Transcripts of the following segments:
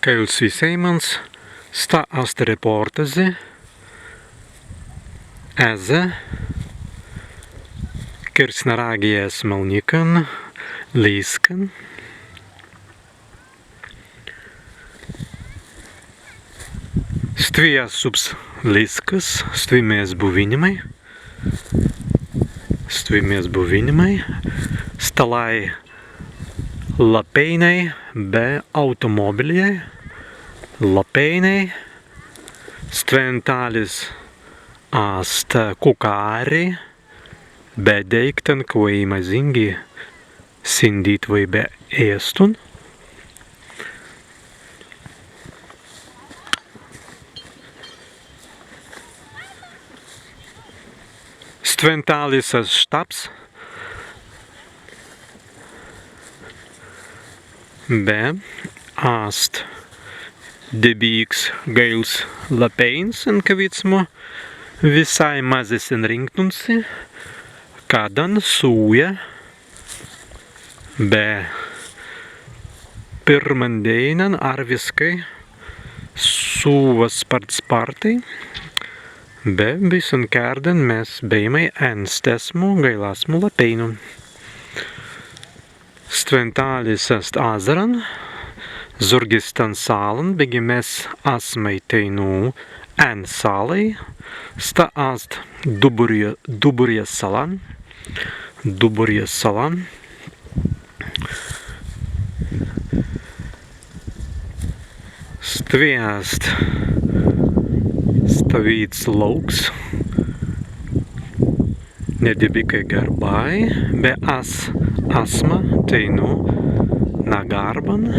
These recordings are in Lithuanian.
Käydys visejmans, sta azt reportazi, eze, kirsnaragies malnikan, līskan, stvijas subs līskas, stvimies buvinimai, stalai lapeinai be automobilijai, lapeinai, stventālis ast kukāri, be deiktan, koji mazingi sindīt vai be ēstun. Stventālis štaps, be ast debīgs gails lapeins un kavicmo visai mazes en ringtunsi, kadan sūja be pirmandeinan ar viskai sūvas spartai, be visun kērden mēs beimai enstasmu gailasmu lapeinu. Stventālis ast azaran, zurgistan salan, begi mēs asmai teinu en salai, sta ast duburijas salan, stviest stāvīts lauks, nedibikai garbai, be asma teinu na garban,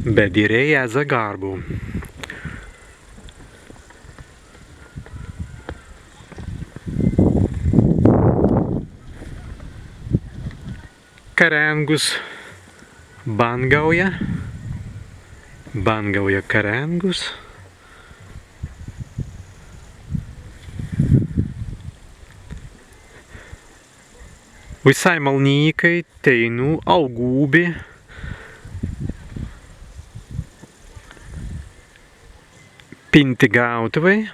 be dirēja za garbu. Karangus Bangauja karangus. Visai malnīkai teinu augūbi, pinti gautavai,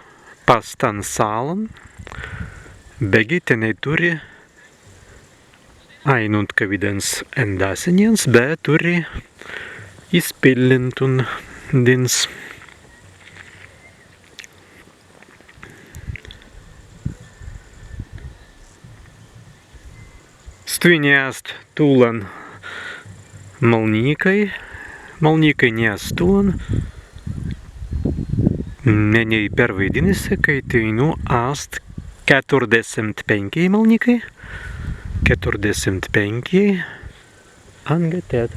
pastan salan, begi tenei turi ainut kavidens endasiniens, bet turi izpillintun dins. Stviņēst tūlan malnīkai nēst tūlan, meņei pervaidinisi, kai teinu ast 45 malnīkai, 45 angatēt.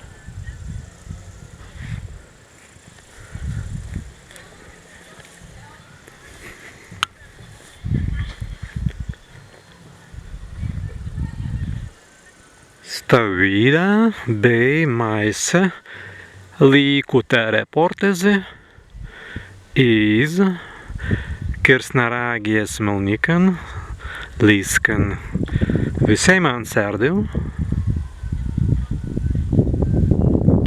Stāvīdā bei maisa līkuta reportazi iz Kirsnaragies malnikan, līskan. Visai man sērdiv.